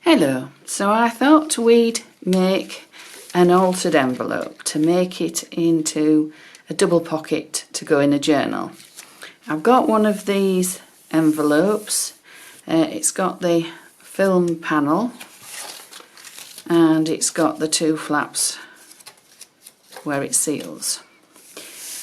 Hello, so I thought we'd make an altered envelope to make it into a double pocket to go in a journal. I've got one of these envelopes, it's got the film panel and it's got the two flaps where it seals.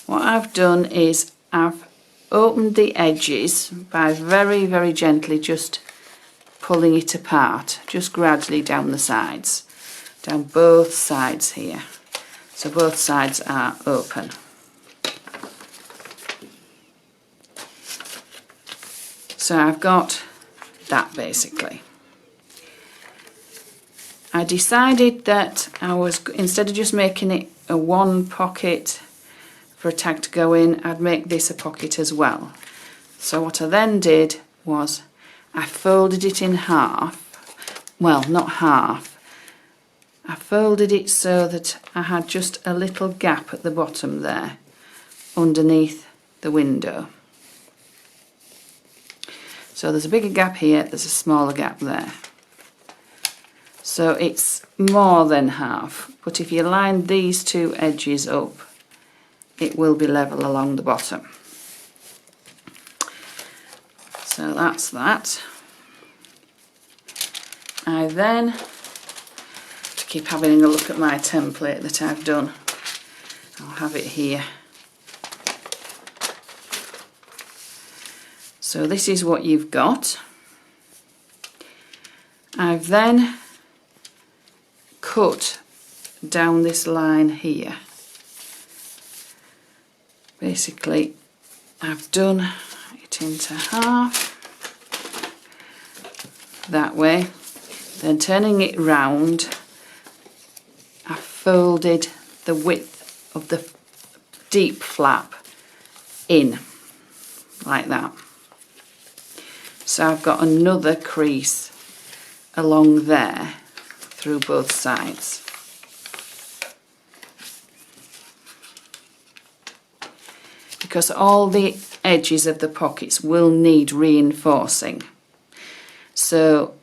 What I've done is I've opened the edges by very gently just pulling it apart, just gradually down the sides, down both sides here, so both sides are open. So I've got that basically. I decided that I was, instead of just making it a one pocket for a tag to go in, I'd make this a pocket as well. So what I then did was I folded it in half, well, not half, I folded it so that I had just a little gap at the bottom there underneath the window. So there's a bigger gap here, there's a smaller gap there. So it's more than half, but if you line these two edges up, it will be level along the bottom. So that's that. I then, to keep having a look at my template that I've done, I'll have it here. So this is what you've got. I've then cut down this line here. Basically, I've done it into half that way, then turning it round, I folded the width of the deep flap in like that. So I've got another crease along there through both sides. Because all the edges of the pockets will need reinforcing. So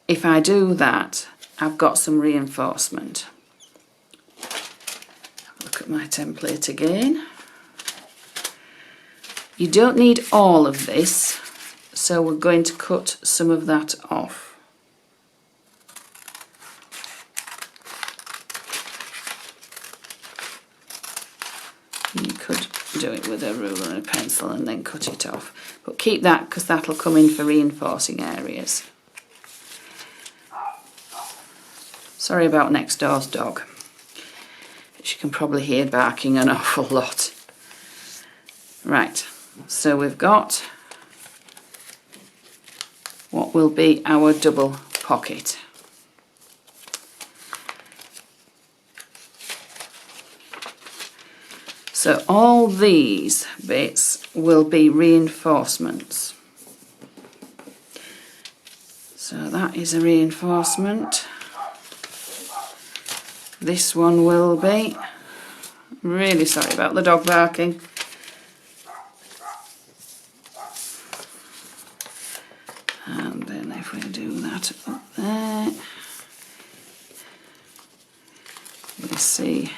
if I do that, I've got some reinforcement. Have a look at my template again. You don't need all of this, so we're going to cut some of that off. You could do it with a ruler and a pencil and then cut it off, but keep that because that'll come in for reinforcing areas. Sorry about next door's dog, which you can probably hear barking an awful lot. Right, so we've got what will be our double pocket. So all these bits will be reinforcements. So that is a reinforcement. This one will be. Really sorry about the dog barking. And then if we do that up there, we see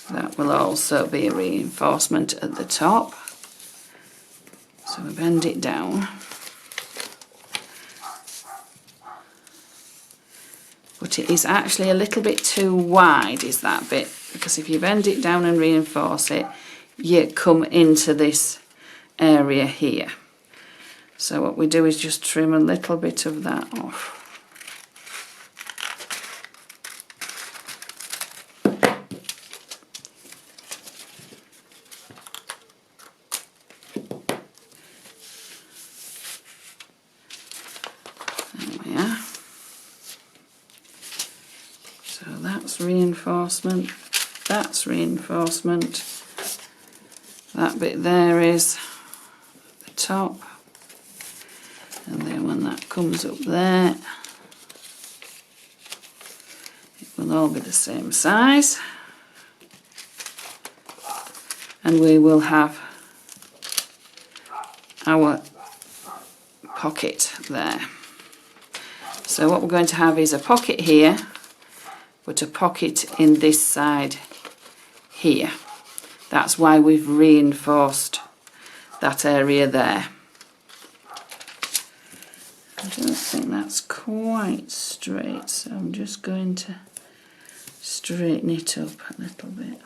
that will also be a reinforcement at the top. So we bend it down. But it is actually a little bit too wide, is that bit, because if you bend it down and reinforce it, you come into this area here. So what we do is just trim a little bit of that off. So that's reinforcement, that's reinforcement, that bit there is the top, and then when that comes up there, it will all be the same size, and we will have our pocket there. So what we're going to have is a pocket here, but a pocket in this side here. That's why we've reinforced that area there. I don't think that's quite straight, so I'm just going to straighten it up a little bit.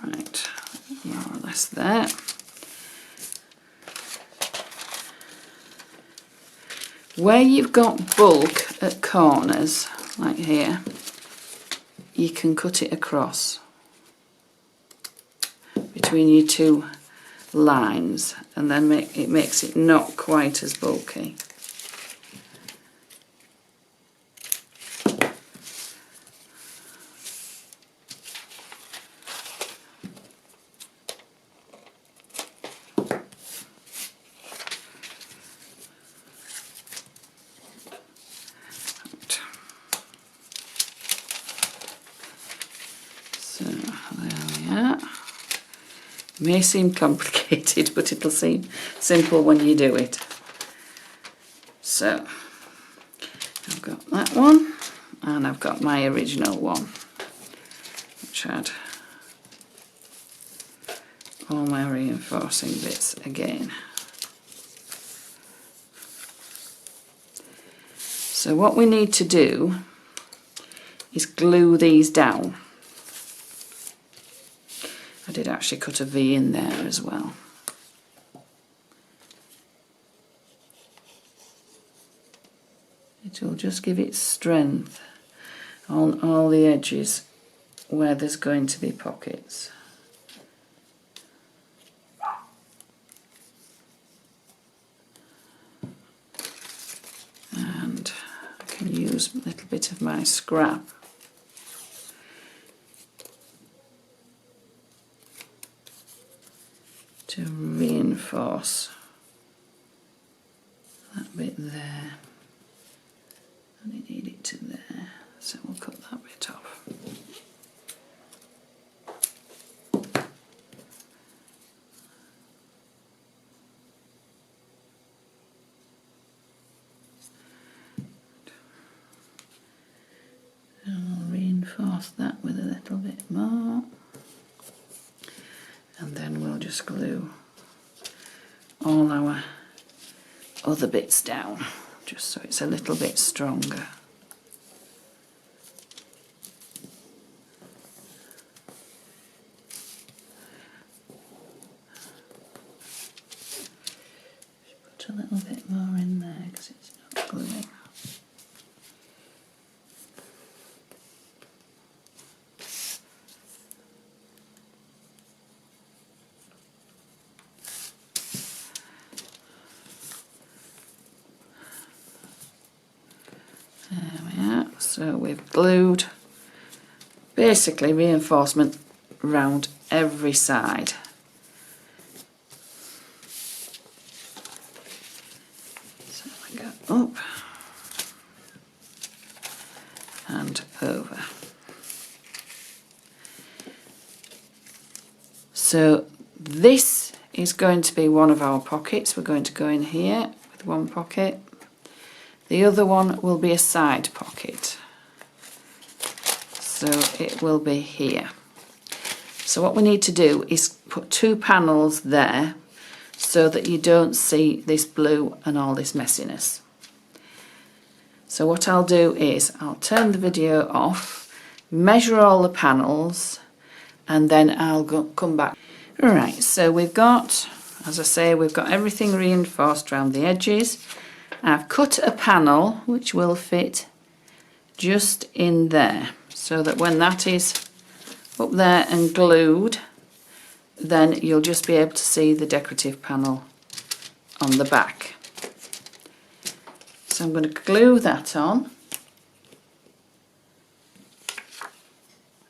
Right, more or less there. Where you've got bulk at corners, like here, you can cut it across between your two lines, and then it makes it not quite as bulky. So there we are. May seem complicated, but it'll seem simple when you do it. So I've got that one, and I've got my original one, which had all my reinforcing bits again. So what we need to do is glue these down. I did actually cut a V in there as well. It will just give it strength on all the edges where there's going to be pockets. And I can use a little bit of my scrap to reinforce that bit there. I need it to there, so we'll cut that bit off. And I'll reinforce that with a little bit more. And then we'll just glue all our other bits down, just so it's a little bit stronger. Put a little bit more in there because it's not gluing. So we've glued basically reinforcement round every side. So we go up and over. So this is going to be one of our pockets. We're going to go in here with one pocket. The other one will be a side pocket. So it will be here. So what we need to do is put two panels there so that you don't see this blue and all this messiness. So what I'll do is I'll turn the video off, measure all the panels, and then I'll come back. Right, so we've got, as I say, we've got everything reinforced around the edges. I've cut a panel which will fit just in there, so that when that is up there and glued, then you'll just be able to see the decorative panel on the back. So I'm going to glue that on,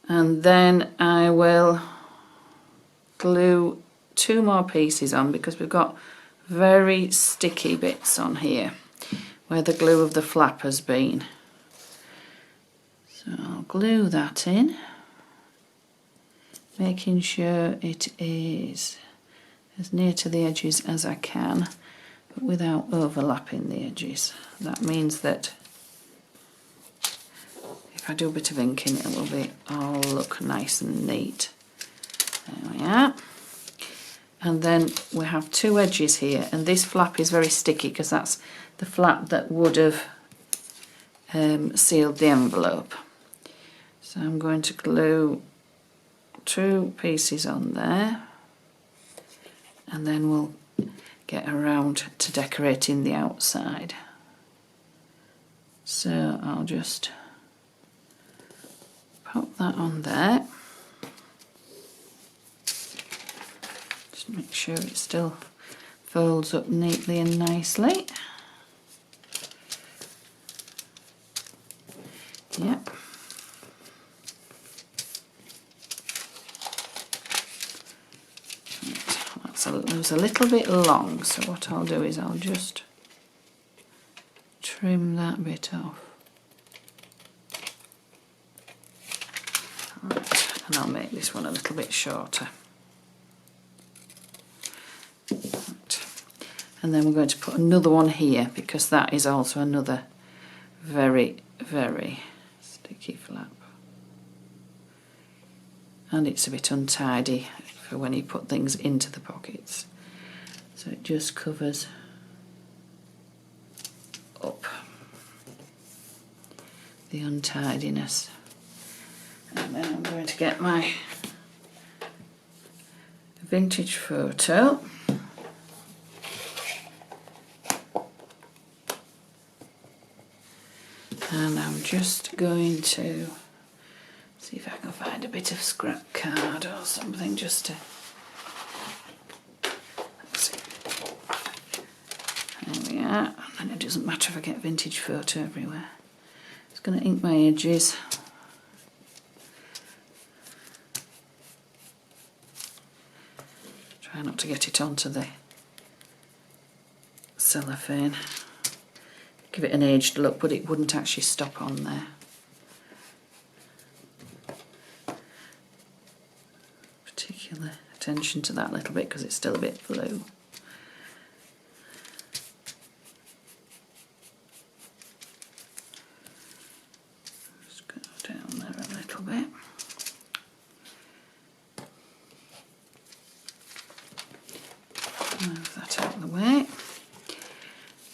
and then I will glue two more pieces on because we've got very sticky bits on here where the glue of the flap has been. So I'll glue that in. making sure it is as near to the edges as I can, but without overlapping the edges. That means that if I do a bit of inking, it will be all look nice and neat. There we are. And then we have two edges here, and this flap is very sticky because that's the flap that would have sealed the envelope. So I'm going to glue two pieces on there, and then we'll get around to decorating the outside. So I'll just pop that on there. Just make sure it still folds up neatly and nicely. Yep. It was a little bit long, so what I'll do is I'll just trim that bit off. Right, and I'll make this one a little bit shorter. Right. And then we're going to put another one here because that is also another very, very sticky flap. And it's a bit untidy for when you put things into the pockets. So it just covers up the untidiness. And then I'm going to get my vintage photo. And I'm just going to see if I can find a bit of scrap card or something just to... Let's see. There we are. And it doesn't matter if I get vintage photo everywhere. Just going to ink my edges. Try not to get it onto the cellophane. Give it an aged look, but it wouldn't actually stop on there. Particular attention to that little bit because it's still a bit blue. Just go down there a little bit. Move that out of the way.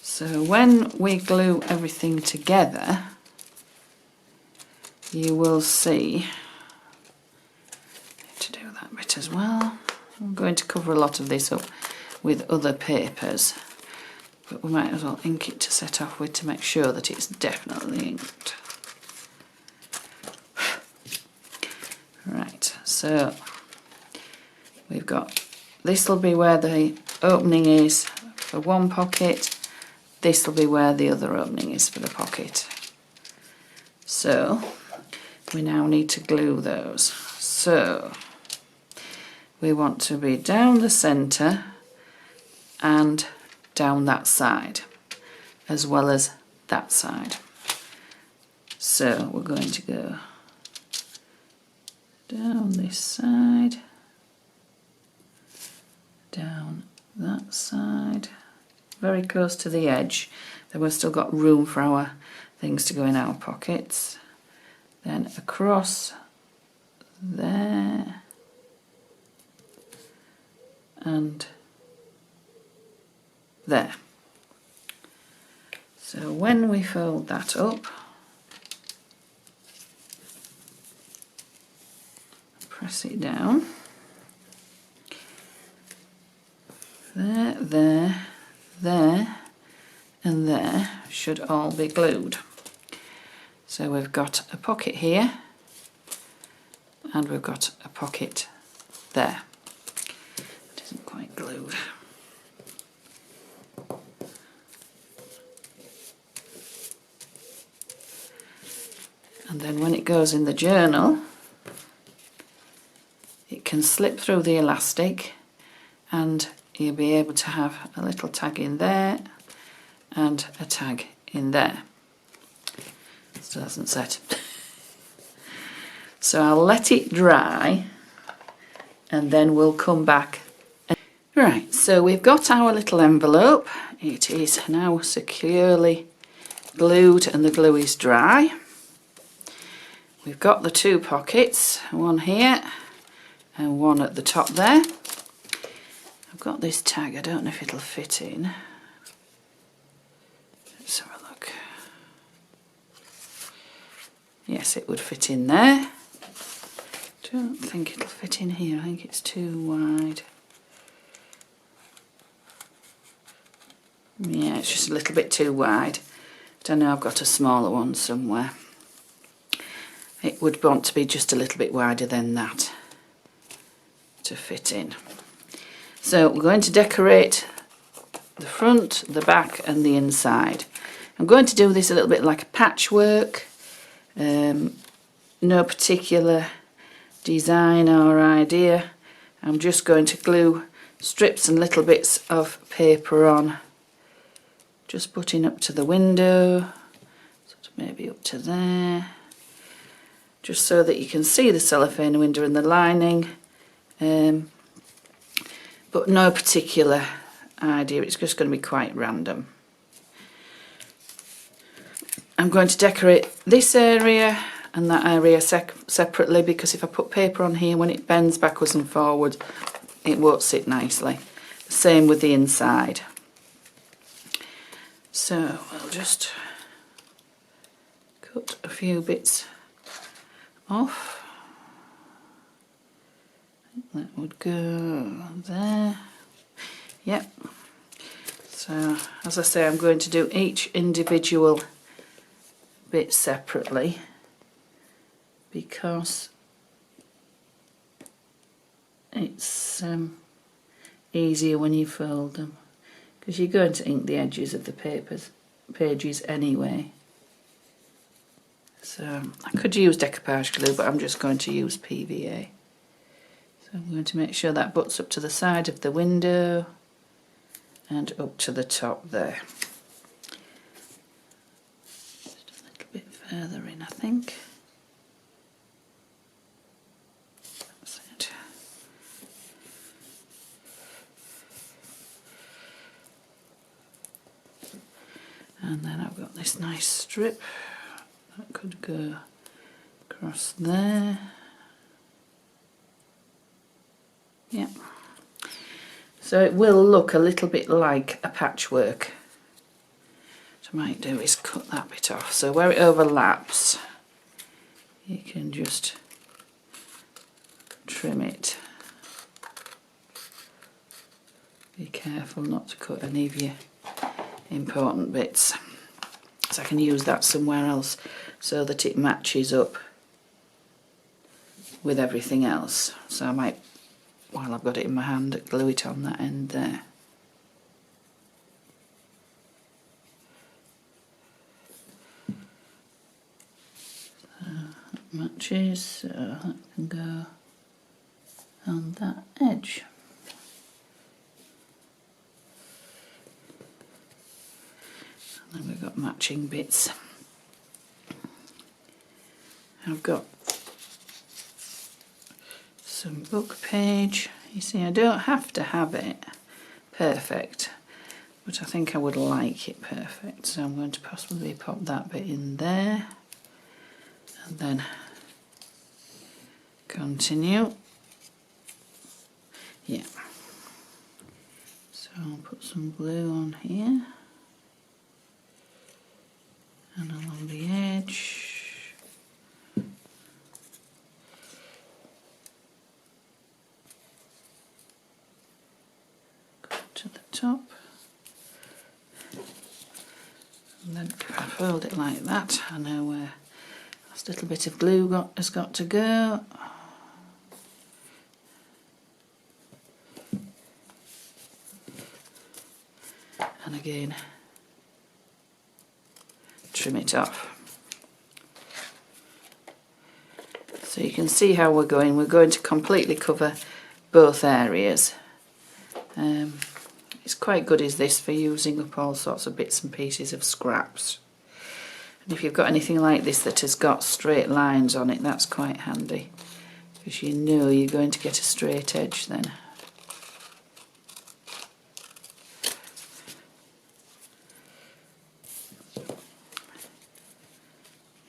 So when we glue everything together, you will see, to do that bit as well. I'm going to cover a lot of this up with other papers, but we might as well ink it to set off with to make sure that it's definitely inked. Right, so we've got, this will be where the opening is for one pocket. This will be where the other opening is for the pocket. So we now need to glue those. So we want to be down the centre and down that side, as well as that side. So we're going to go down this side, down that side, very close to the edge. Then we've still got room for our things to go in our pockets. Then across there and there. So when we fold that up, press it down, there, and there should all be glued. So we've got a pocket here and we've got a pocket there. It isn't quite glued. And then when it goes in the journal, it can slip through the elastic and you'll be able to have a little tag in there and a tag in there. Still hasn't set. So I'll let it dry and then we'll come back. Right, so we've got our little envelope. It is now securely glued and the glue is dry. We've got the two pockets, one here and one at the top there. I've got this tag, I don't know if it'll fit in. Let's have a look. Yes, it would fit in there. Don't think it'll fit in here, I think it's too wide. Yeah, it's just a little bit too wide. Don't know, I've got a smaller one somewhere. It would want to be just a little bit wider than that to fit in. So we're going to decorate the front, the back and the inside. I'm going to do this a little bit like a patchwork. No particular design or idea. I'm just going to glue strips and little bits of paper on. Just putting up to the window, sort of maybe up to there. Just so that you can see the cellophane window and the lining, but no particular idea, it's just going to be quite random. I'm going to decorate this area and that area separately, because if I put paper on here, when it bends backwards and forwards, it won't sit nicely. Same with the inside. So I'll just cut a few bits off. That would go there. Yep. So as I say, I'm going to do each individual bit separately because it's easier when you fold them, because you're going to ink the edges of the pages anyway. So I could use decoupage glue, but I'm just going to use PVA. So I'm going to make sure that butts up to the side of the window and up to the top there. Just a little bit further in, I think. That's it. And then I've got this nice strip that could go across there. Yeah. So it will look a little bit like a patchwork. What I might do is cut that bit off. So where it overlaps, you can just trim it. Be careful not to cut any of your important bits. So I can use that somewhere else so that it matches up with everything else. So I might, while I've got it in my hand, glue it on that end there. So that matches, so that can go on that edge. And then we've got matching bits. I've got some book page. You see, I don't have to have it perfect, but I think I would like it perfect. So I'm going to possibly pop that bit in there and then continue. Yeah. So I'll put some glue on here and along the edge. To the top, and then if I fold it like that, I know where last little bit of glue has got to go. And again, trim it off. So you can see how we're going. We're going to completely cover both areas. It's quite good is this for using up all sorts of bits and pieces of scraps. And if you've got anything like this that has got straight lines on it, that's quite handy. because you know you're going to get a straight edge then.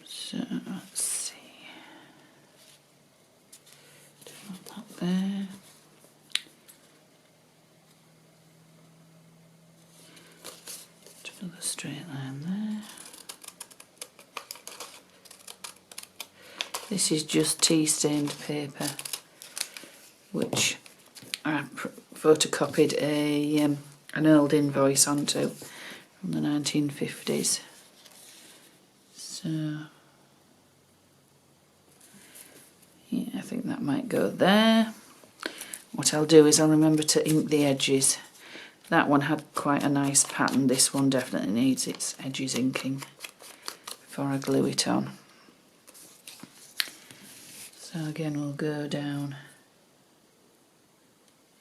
So let's see, that there. Another straight line there. This is just tea stained paper, which I photocopied an old invoice onto from the 1950s. So yeah, I think that might go there. What I'll do is I'll remember to ink the edges. That one had quite a nice pattern. This one definitely needs its edges inking before I glue it on. So again, we'll go down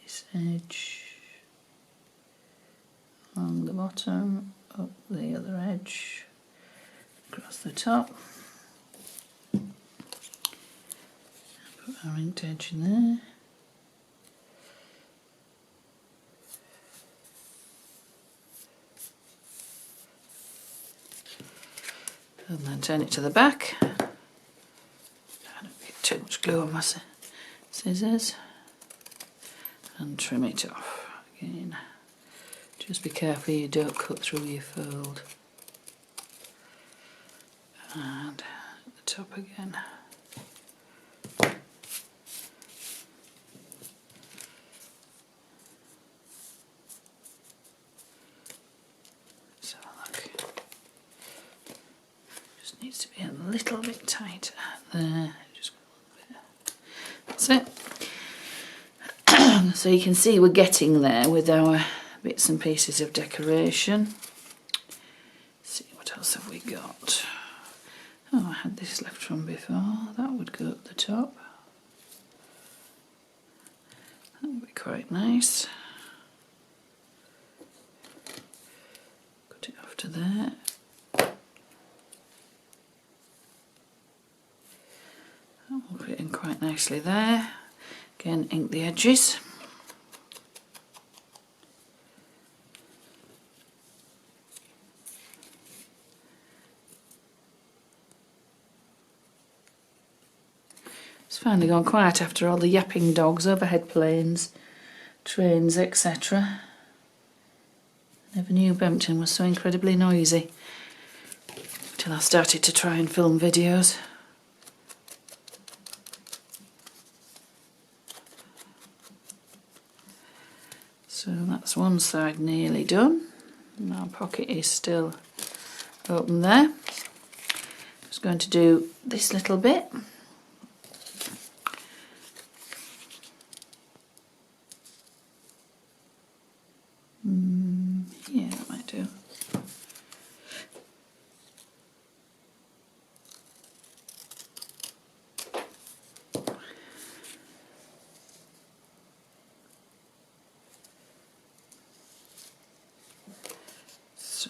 this edge, along the bottom, up the other edge, across the top. Put our inked edge in there. And then turn it to the back. I don't get too much glue on my scissors. And trim it off again. Just be careful you don't cut through your fold. And at the top again. So look. Just needs to be a little bit tighter there. Just a little bit. That's it. So you can see we're getting there with our bits and pieces of decoration. Let's see, what else have we got? Oh, I had this left from before. That would go up the top. That would be quite nice. Cut it off to there. That will fit in quite nicely there. Again, ink the edges. It's finally gone quiet after all the yapping dogs, overhead planes, trains, etc. Never knew Bempton was so incredibly noisy till I started to try and film videos. So that's one side nearly done. And our pocket is still open there. Just going to do this little bit. Yeah, that might do. So.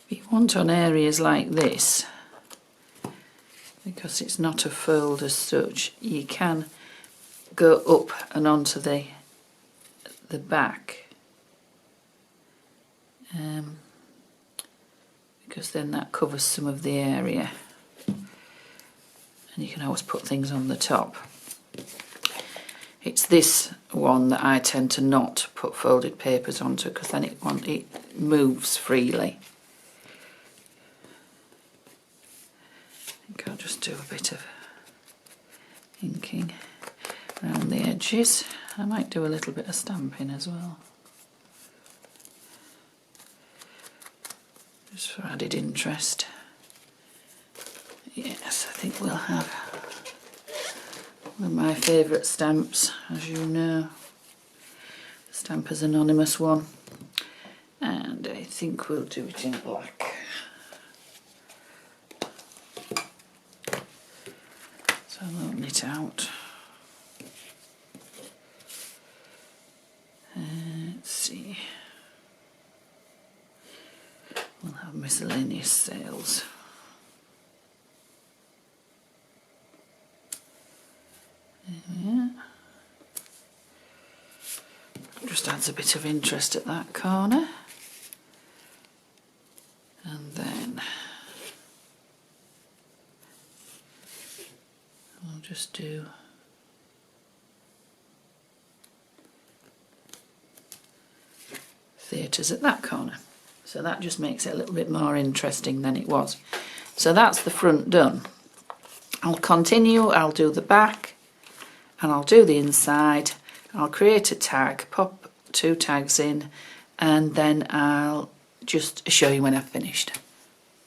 You want on areas like this, because it's not a fold as such, you can go up and onto the back, because then that covers some of the area, and you can always put things on the top. It's this one that I tend to not put folded papers onto, because then it moves freely. I think I'll just do a bit of inking around the edges. I might do a little bit of stamping as well, just for added interest. Yes, I think we'll have One of my favourite stamps, as you know. Stampers Anonymous one. And I think we'll do it in black. So I'll open it out. Let's see. We'll have miscellaneous sales. Yeah. Just adds a bit of interest at that corner. And then I'll just do theatres at that corner. So that just makes it a little bit more interesting than it was. So that's the front done. I'll continue, I'll do the back and I'll do the inside. I'll create a tag, pop 2 tags in, and then I'll just show you when I've finished.